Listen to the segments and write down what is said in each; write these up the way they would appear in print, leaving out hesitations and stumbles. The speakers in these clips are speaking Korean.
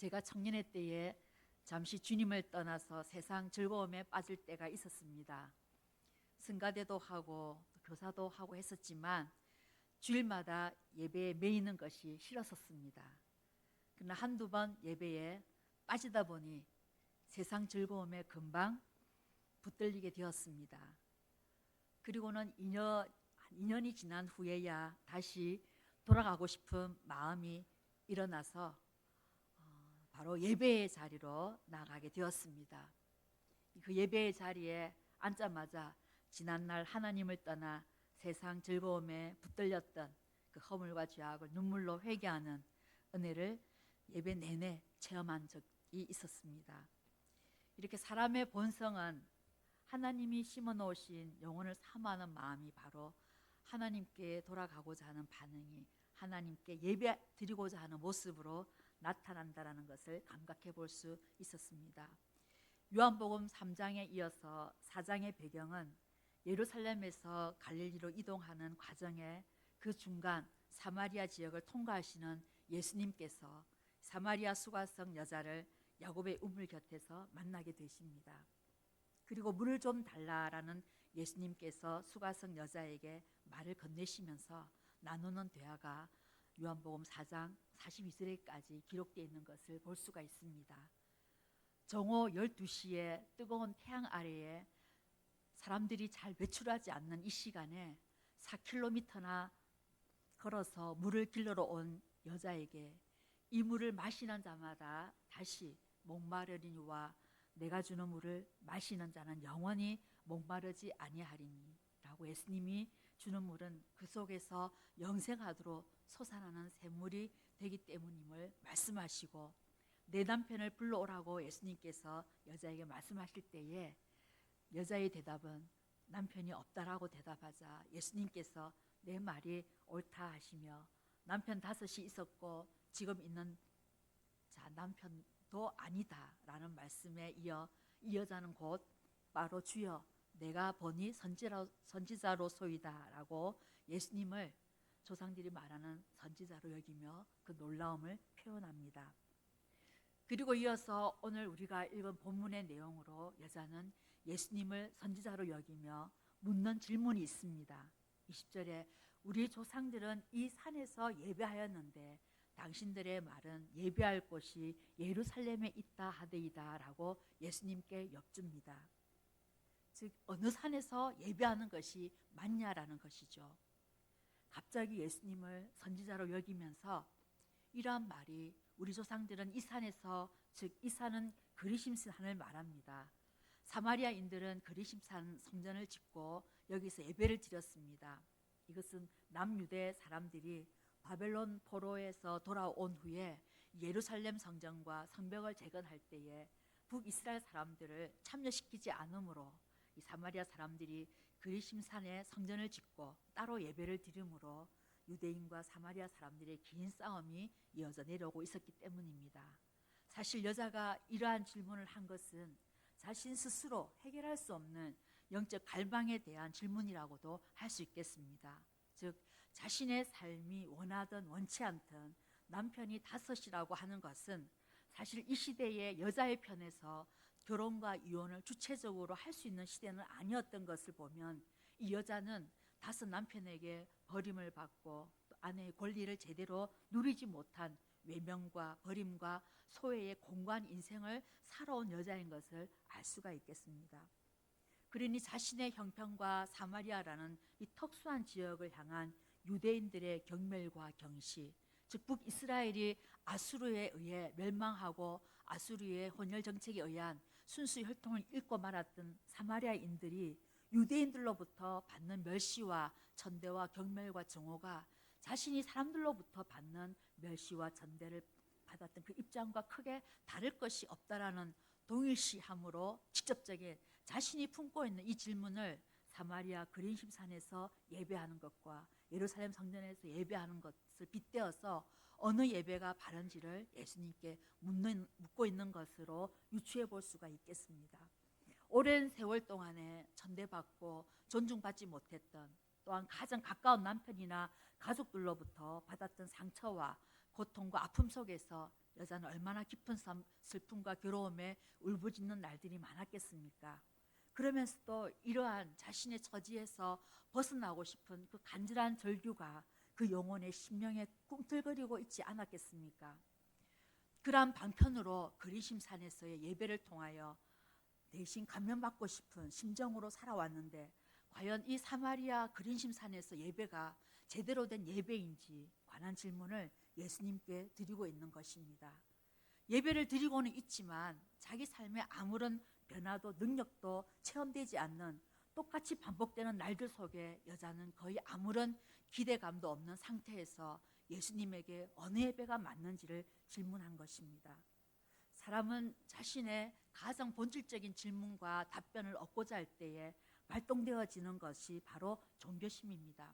제가 청년의 때에 잠시 주님을 떠나서 세상 즐거움에 빠질 때가 있었습니다. 성가대도 하고 교사도 하고 했었지만 주일마다 예배에 매이는 것이 싫었었습니다. 그러나 한두 번 예배에 빠지다 보니 세상 즐거움에 금방 붙들리게 되었습니다. 그리고는 2년이 지난 후에야 다시 돌아가고 싶은 마음이 일어나서 바로 예배의 자리로 나가게 되었습니다. 그 예배의 자리에 앉자마자 지난날 하나님을 떠나 세상 즐거움에 붙들렸던 그 허물과 죄악을 눈물로 회개하는 은혜를 예배 내내 체험한 적이 있었습니다. 이렇게 사람의 본성은 하나님이 심어놓으신 영혼을 사모하는 마음이 바로 하나님께 돌아가고자 하는 반응이 하나님께 예배 드리고자 하는 모습으로 나타난다는 것을 감각해 볼 수 있었습니다. 요한복음 3장에 이어서 4장의 배경은 예루살렘에서 갈릴리로 이동하는 과정에 그 중간 사마리아 지역을 통과하시는 예수님께서 사마리아 수가성 여자를 야곱의 우물 곁에서 만나게 되십니다. 그리고 물을 좀 달라라는 예수님께서 수가성 여자에게 말을 건네시면서 나누는 대화가 요한복음 4장 42절까지 기록되어 있는 것을 볼 수가 있습니다. 정오 12시에 뜨거운 태양 아래에 사람들이 잘 외출하지 않는 이 시간에 4km나 걸어서 물을 길러러 온 여자에게 이 물을 마시는 자마다 다시 목마르리니와 내가 주는 물을 마시는 자는 영원히 목마르지 아니하리니 라고 예수님이 주는 물은 그 속에서 영생하도록 솟아나는 샘물이 되기 때문임을 말씀하시고 내 남편을 불러오라고 예수님께서 여자에게 말씀하실 때에 여자의 대답은 남편이 없다라고 대답하자 예수님께서 내 말이 옳다 하시며 남편 5이 있었고 지금 있는 자 남편도 아니다 라는 말씀에 이어 이 여자는 곧 바로 주여 내가 보니 선지자로소이다 라고 예수님을 조상들이 말하는 선지자로 여기며 그 놀라움을 표현합니다. 그리고 이어서 오늘 우리가 읽은 본문의 내용으로 여자는 예수님을 선지자로 여기며 묻는 질문이 있습니다. 20절에 우리 조상들은 이 산에서 예배하였는데 당신들의 말은 예배할 곳이 예루살렘에 있다 하되이다 라고 예수님께 여쭙니다. 즉 어느 산에서 예배하는 것이 맞냐라는 것이죠. 갑자기 예수님을 선지자로 여기면서 이러한 말이 우리 조상들은 이 산에서 즉 이 산은 그리심산을 말합니다. 사마리아인들은 그리심산 성전을 짓고 여기서 예배를 드렸습니다. 이것은 남유대 사람들이 바벨론 포로에서 돌아온 후에 예루살렘 성전과 성벽을 재건할 때에 북이스라엘 사람들을 참여시키지 않으므로 이 사마리아 사람들이 그리심산에 성전을 짓고 따로 예배를 드리므로 유대인과 사마리아 사람들의 긴 싸움이 이어져 내려오고 있었기 때문입니다. 사실 여자가 이러한 질문을 한 것은 자신 스스로 해결할 수 없는 영적 갈망에 대한 질문이라고도 할 수 있겠습니다. 즉 자신의 삶이 원하든 원치 않든 남편이 5이라고 하는 것은 사실 이 시대의 여자의 편에서 결혼과 이혼을 주체적으로 할 수 있는 시대는 아니었던 것을 보면 이 여자는 5 남편에게 버림을 받고 또 아내의 권리를 제대로 누리지 못한 외면과 버림과 소외의 공고한 인생을 살아온 여자인 것을 알 수가 있겠습니다. 그러니 자신의 형편과 사마리아라는 이 특수한 지역을 향한 유대인들의 경멸과 경시, 즉 북이스라엘이 아수르에 의해 멸망하고 아수르의 혼혈 정책에 의한 순수 혈통을 잃고 말았던 사마리아인들이 유대인들로부터 받는 멸시와 천대와 경멸과 정오가 자신이 사람들로부터 받는 멸시와 천대를 받았던 그 입장과 크게 다를 것이 없다라는 동일시함으로 직접적인 자신이 품고 있는 이 질문을 사마리아 그리심산에서 예배하는 것과 예루살렘 성전에서 예배하는 것을 빗대어서 어느 예배가 바른지를 예수님께 묻고 있는 것으로 유추해 볼 수가 있겠습니다. 오랜 세월 동안에 천대받고 존중받지 못했던 또한 가장 가까운 남편이나 가족들로부터 받았던 상처와 고통과 아픔 속에서 여자는 얼마나 깊은 슬픔과 괴로움에 울부짖는 날들이 많았겠습니까? 그러면서도 이러한 자신의 처지에서 벗어나고 싶은 그 간절한 절규가 그 영혼의 심령에 꿈틀거리고 있지 않았겠습니까? 그러한 방편으로 그리심산에서의 예배를 통하여 대신 감면받고 싶은 심정으로 살아왔는데, 과연 이 사마리아 그린심산에서 예배가 제대로 된 예배인지 관한 질문을 예수님께 드리고 있는 것입니다. 예배를 드리고는 있지만 자기 삶에 아무런 변화도 능력도 체험되지 않는 똑같이 반복되는 날들 속에 여자는 거의 아무런 기대감도 없는 상태에서 예수님에게 어느 예배가 맞는지를 질문한 것입니다. 사람은 자신의 가장 본질적인 질문과 답변을 얻고자 할 때에 발동되어지는 것이 바로 종교심입니다.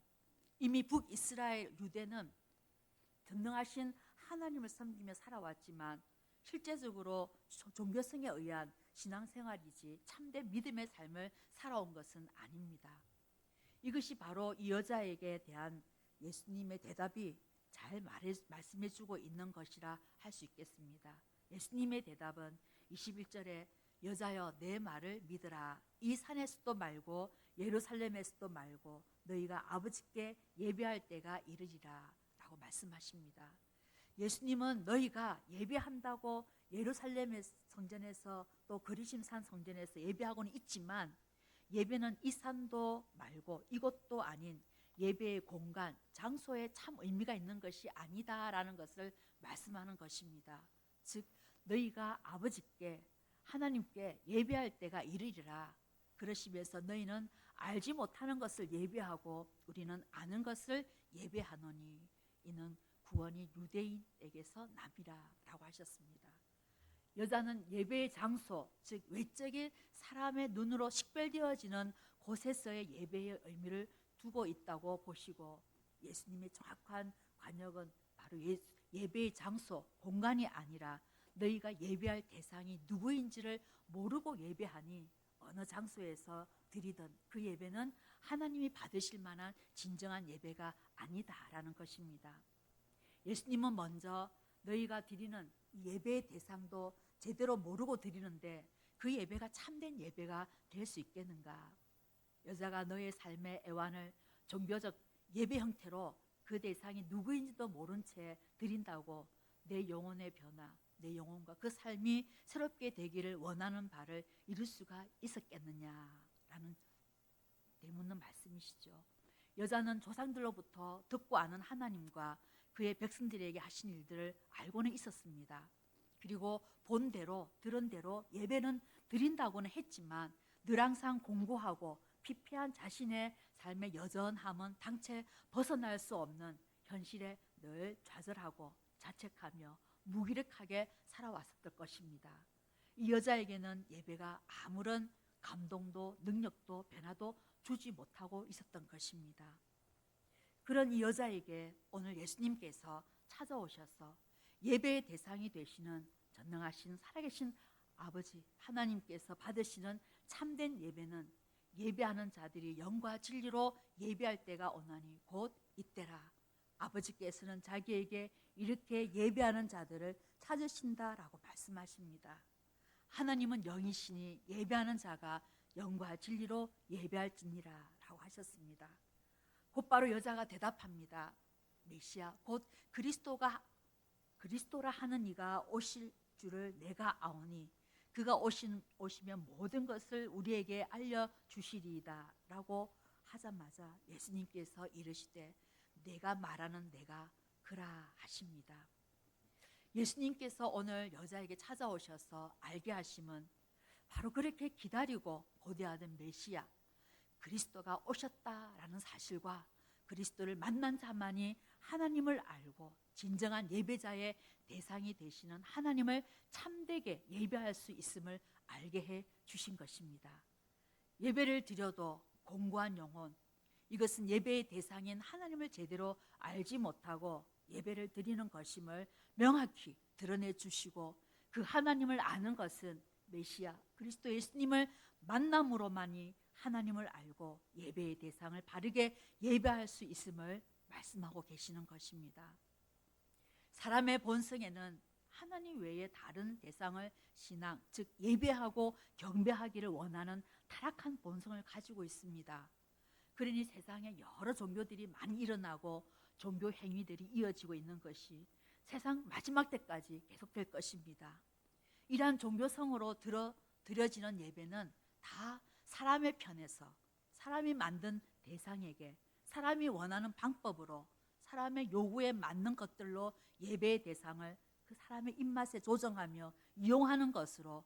이미 북이스라엘 유대는 전능하신 하나님을 섬기며 살아왔지만 실제적으로 종교성에 의한 신앙생활이지 참된 믿음의 삶을 살아온 것은 아닙니다. 이것이 바로 이 여자에게 대한 예수님의 대답이 잘 말씀해주고 있는 것이라 할 수 있겠습니다. 예수님의 대답은 21절에 여자여 내 말을 믿으라. 이 산에서도 말고 예루살렘에서도 말고 너희가 아버지께 예배할 때가 이르리라 라고 말씀하십니다. 예수님은 너희가 예배한다고 예루살렘 성전에서 또 그리심산 성전에서 예배하고는 있지만 예배는 이 산도 말고 이곳도 아닌 예배의 공간, 장소에 참 의미가 있는 것이 아니다라는 것을 말씀하는 것입니다. 즉 너희가 아버지께 하나님께 예배할 때가 이르리라. 그러시면서 너희는 알지 못하는 것을 예배하고 우리는 아는 것을 예배하노니 이는 구원이 유대인에게서 남이라 라고 하셨습니다. 여자는 예배의 장소, 즉 외적인 사람의 눈으로 식별되어지는 곳에서의 예배의 의미를 두고 있다고 보시고, 예수님의 정확한 관역은 바로 예배의 장소, 공간이 아니라 너희가 예배할 대상이 누구인지를 모르고 예배하니 어느 장소에서 드리던 그 예배는 하나님이 받으실 만한 진정한 예배가 아니다라는 것입니다. 예수님은 먼저 너희가 드리는 예배의 대상도 제대로 모르고 드리는데 그 예배가 참된 예배가 될 수 있겠는가? 여자가 너의 삶의 애완을 종교적 예배 형태로 그 대상이 누구인지도 모른 채 드린다고 내 영혼의 변화, 내 영혼과 그 삶이 새롭게 되기를 원하는 바를 이룰 수가 있었겠느냐라는 되묻는 말씀이시죠. 여자는 조상들로부터 듣고 아는 하나님과 그의 백성들에게 하신 일들을 알고는 있었습니다. 그리고 본 대로 들은 대로 예배는 드린다고는 했지만 늘 항상 공고하고 피폐한 자신의 삶의 여전함은 당최 벗어날 수 없는 현실에 늘 좌절하고 자책하며 무기력하게 살아왔을 것입니다. 이 여자에게는 예배가 아무런 감동도 능력도 변화도 주지 못하고 있었던 것입니다. 그런 이 여자에게 오늘 예수님께서 찾아오셔서 예배의 대상이 되시는 전능하신 살아계신 아버지 하나님께서 받으시는 참된 예배는 예배하는 자들이 영과 진리로 예배할 때가 오나니 곧 이때라. 아버지께서는 자기에게 이렇게 예배하는 자들을 찾으신다라고 말씀하십니다. 하나님은 영이시니 예배하는 자가 영과 진리로 예배할지니라 라고 하셨습니다. 곧바로 여자가 대답합니다. 메시아 곧 그리스도라 하는 이가 오실 줄을 내가 아오니 그가 오시면 모든 것을 우리에게 알려주시리이다 라고 하자마자 예수님께서 이르시되 내가 말하는 내가 그라 하십니다. 예수님께서 오늘 여자에게 찾아오셔서 알게 하심은 바로 그렇게 기다리고 고대하던 메시아 그리스도가 오셨다라는 사실과 그리스도를 만난 자만이 하나님을 알고 진정한 예배자의 대상이 되시는 하나님을 참되게 예배할 수 있음을 알게 해 주신 것입니다. 예배를 드려도 공고한 영혼, 이것은 예배의 대상인 하나님을 제대로 알지 못하고 예배를 드리는 것임을 명확히 드러내 주시고, 그 하나님을 아는 것은 메시아 그리스도 예수님을 만남으로만이 하나님을 알고 예배의 대상을 바르게 예배할 수 있음을 말씀하고 계시는 것입니다. 사람의 본성에는 하나님 외에 다른 대상을 신앙, 즉 예배하고 경배하기를 원하는 타락한 본성을 가지고 있습니다. 그러니 세상에 여러 종교들이 많이 일어나고 종교 행위들이 이어지고 있는 것이 세상 마지막 때까지 계속될 것입니다. 이러한 종교성으로 드려지는 예배는 다 사람의 편에서 사람이 만든 대상에게 사람이 원하는 방법으로 사람의 요구에 맞는 것들로 예배의 대상을 그 사람의 입맛에 조정하며 이용하는 것으로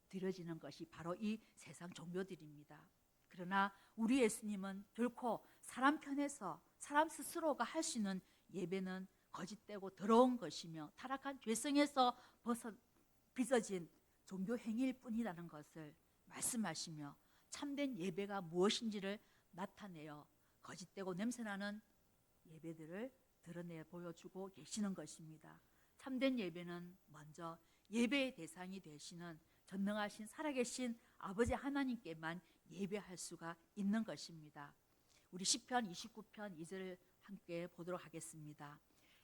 드려지는 것이 바로 이 세상 종교들입니다. 그러나 우리 예수님은 결코 사람 편에서 사람 스스로가 할 수 있는 예배는 거짓되고 더러운 것이며 타락한 죄성에서 빚어진 종교 행위일 뿐이라는 것을 말씀하시며 참된 예배가 무엇인지를 나타내어 거짓되고 냄새나는 예배들을 드러내 보여주고 계시는 것입니다. 참된 예배는 먼저 예배의 대상이 되시는 전능하신 살아계신 아버지 하나님께만 예배할 수가 있는 것입니다. 우리 시편 29편 2절을 함께 보도록 하겠습니다.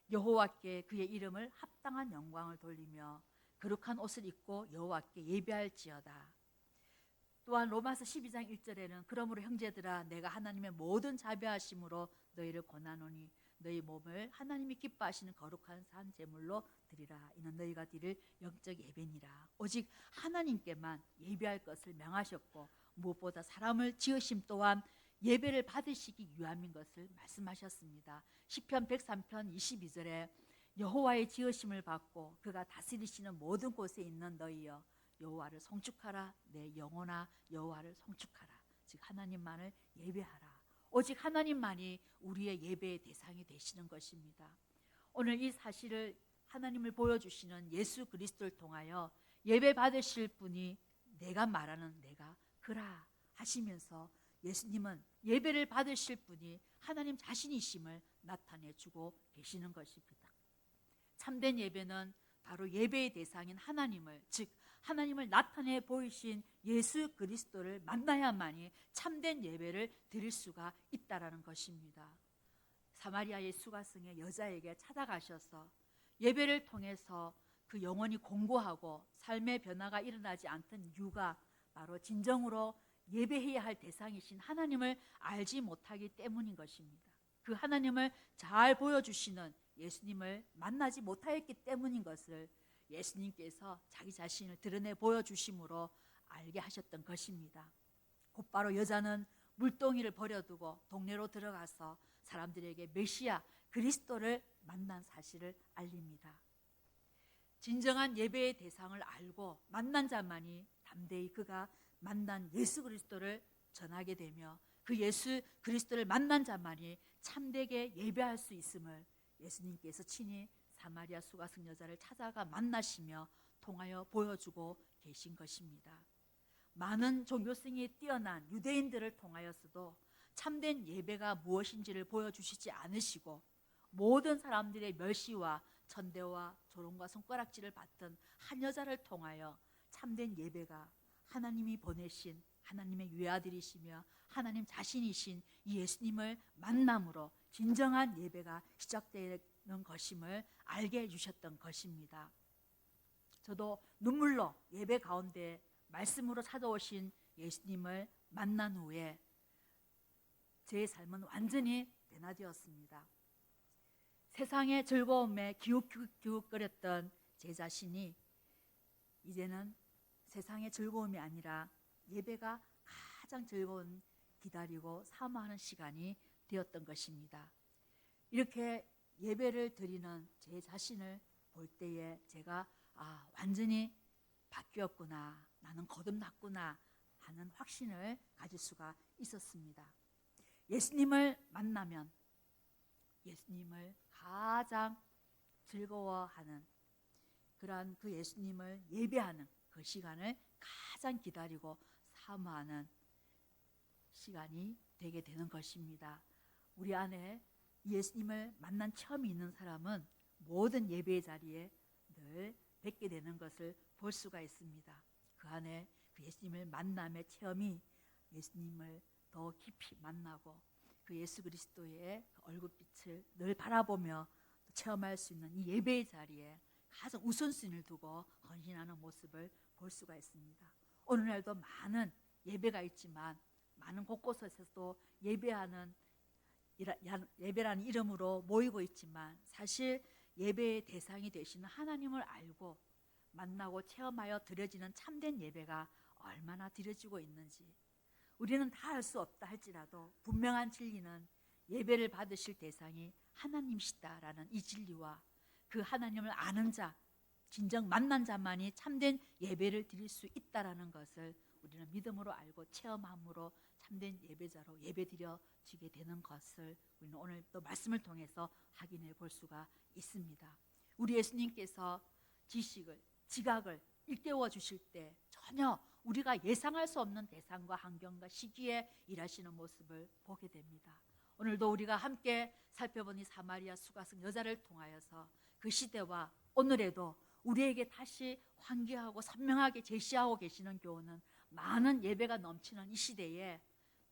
여호와께 그의 이름을 합당한 영광을 돌리며 거룩한 옷을 입고 여호와께 예배할지어다. 또한 로마서 12장 1절에는 그러므로 형제들아 내가 하나님의 모든 자비하심으로 너희를 권하노니 너희 몸을 하나님이 기뻐하시는 거룩한 산 제물로 드리라. 이는 너희가 드릴 영적 예배니라. 오직 하나님께만 예배할 것을 명하셨고 무엇보다 사람을 지으심 또한 예배를 받으시기 위함인 것을 말씀하셨습니다. 시편 103편 22절에 여호와의 지으심을 받고 그가 다스리시는 모든 곳에 있는 너희여 여호와를 송축하라. 내 영혼아 여호와를 송축하라. 즉 하나님만을 예배하라. 오직 하나님만이 우리의 예배의 대상이 되시는 것입니다. 오늘 이 사실을 하나님을 보여주시는 예수 그리스도를 통하여 예배 받으실 분이 내가 말하는 내가 그라 하시면서 예수님은 예배를 받으실 분이 하나님 자신이심을 나타내주고 계시는 것입니다. 참된 예배는 바로 예배의 대상인 하나님을, 즉 하나님을 나타내 보이신 예수 그리스도를 만나야만이 참된 예배를 드릴 수가 있다라는 것입니다. 사마리아의 수가성의 여자에게 찾아가셔서 예배를 통해서 그 영혼이 공고하고 삶의 변화가 일어나지 않던 이유가 바로 진정으로 예배해야 할 대상이신 하나님을 알지 못하기 때문인 것입니다. 그 하나님을 잘 보여주시는 예수님을 만나지 못하였기 때문인 것을 예수님께서 자기 자신을 드러내 보여주심으로 알게 하셨던 것입니다. 곧바로 여자는 물동이를 버려두고 동네로 들어가서 사람들에게 메시아 그리스도를 만난 사실을 알립니다. 진정한 예배의 대상을 알고 만난 자만이 담대히 그가 만난 예수 그리스도를 전하게 되며 그 예수 그리스도를 만난 자만이 참되게 예배할 수 있음을 예수님께서 친히 사마리아 수가성 여자를 찾아가 만나시며 통하여 보여주고 계신 것입니다. 많은 종교성이 뛰어난 유대인들을 통하여서도 참된 예배가 무엇인지를 보여주시지 않으시고 모든 사람들의 멸시와 천대와 조롱과 손가락질을 받던 한 여자를 통하여 참된 예배가 하나님이 보내신 하나님의 외아들이시며 하나님 자신이신 이 예수님을 만남으로 진정한 예배가 시작되는 것임을 알게 해주셨던 것입니다. 저도 눈물로 예배 가운데 말씀으로 찾아오신 예수님을 만난 후에 제 삶은 완전히 변화되었습니다. 세상의 즐거움에 기웃기웃거렸던 제 자신이 이제는 세상의 즐거움이 아니라 예배가 가장 즐거운 기다리고 사모하는 시간이 되었던 것입니다. 이렇게 예배를 드리는 제 자신을 볼 때에 제가 완전히 바뀌었구나, 나는 거듭났구나 하는 확신을 가질 수가 있었습니다. 예수님을 만나면 예수님을 가장 즐거워하는 그러한 그 예수님을 예배하는 그 시간을 가장 기다리고 사모하는 시간이 되게 되는 것입니다. 우리 안에 예수님을 만난 체험이 있는 사람은 모든 예배의 자리에 늘 뵙게 되는 것을 볼 수가 있습니다. 그 안에 그 예수님을 만남의 체험이 예수님을 더 깊이 만나고 그 예수 그리스도의 얼굴빛을 늘 바라보며 체험할 수 있는 이 예배의 자리에 가장 우선순위를 두고 헌신하는 모습을 볼 수가 있습니다. 오늘날도 많은 예배가 있지만 많은 곳곳에서도 예배라는 이름으로 모이고 있지만 사실 예배의 대상이 되시는 하나님을 알고 만나고 체험하여 드려지는 참된 예배가 얼마나 드려지고 있는지 우리는 다 알 수 없다 할지라도 분명한 진리는 예배를 받으실 대상이 하나님이시다라는 이 진리와 그 하나님을 아는 자, 진정 만난 자만이 참된 예배를 드릴 수 있다라는 것을 우리는 믿음으로 알고 체험함으로 참된 예배자로 예배드려지게 되는 것을 우리는 오늘 또 말씀을 통해서 확인해 볼 수가 있습니다. 우리 예수님께서 지각을 일깨워 주실 때 전혀 우리가 예상할 수 없는 대상과 환경과 시기에 일하시는 모습을 보게 됩니다. 오늘도 우리가 함께 살펴본 이 사마리아 수가성 여자를 통하여서 그 시대와 오늘에도 우리에게 다시 환기하고 선명하게 제시하고 계시는 교훈은 많은 예배가 넘치는 이 시대에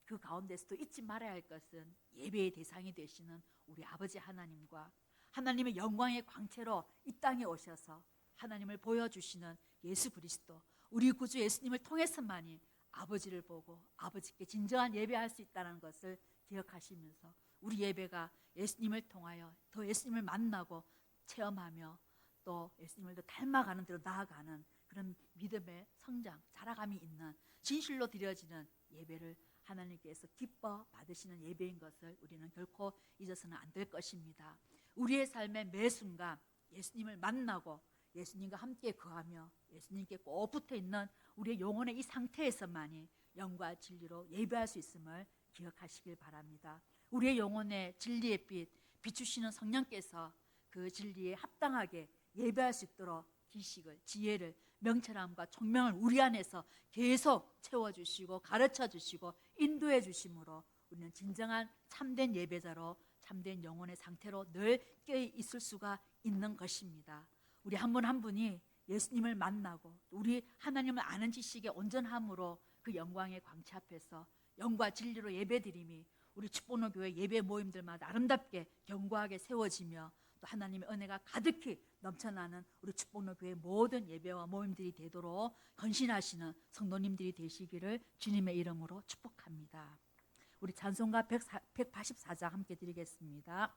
그 가운데서도 잊지 말아야 할 것은 예배의 대상이 되시는 우리 아버지 하나님과 하나님의 영광의 광채로 이 땅에 오셔서 하나님을 보여주시는 예수 그리스도, 우리 구주 예수님을 통해서만이 아버지를 보고 아버지께 진정한 예배할 수 있다는 것을 기억하시면서 우리 예배가 예수님을 통하여 더 예수님을 만나고 체험하며 또 예수님을 더 닮아가는 대로 나아가는 그런 믿음의 성장, 자라감이 있는 진실로 드려지는 예배를 하나님께서 기뻐 받으시는 예배인 것을 우리는 결코 잊어서는 안 될 것입니다. 우리의 삶의 매 순간 예수님을 만나고 예수님과 함께 거하며 예수님께 꼭 붙어 있는 우리의 영혼의 이 상태에서만이 영과 진리로 예배할 수 있음을 기억하시길 바랍니다. 우리의 영혼의 진리의 빛 비추시는 성령께서 그 진리에 합당하게 예배할 수 있도록 지식을, 지혜를, 명철함과 총명을 우리 안에서 계속 채워주시고 가르쳐주시고 인도해 주심으로 우리는 진정한 참된 예배자로 참된 영혼의 상태로 늘 깨어있을 수가 있는 것입니다. 우리 한 분 한 분이 예수님을 만나고 우리 하나님을 아는 지식의 온전함으로 그 영광의 광채 앞에서 영과 진리로 예배드림이 우리 축복로 교회 예배 모임들마다 아름답게 견고하게 세워지며 또 하나님의 은혜가 가득히 넘쳐나는 우리 축복로 교회 모든 예배와 모임들이 되도록 헌신하시는 성도님들이 되시기를 주님의 이름으로 축복합니다. 우리 찬송가 184장 함께 드리겠습니다.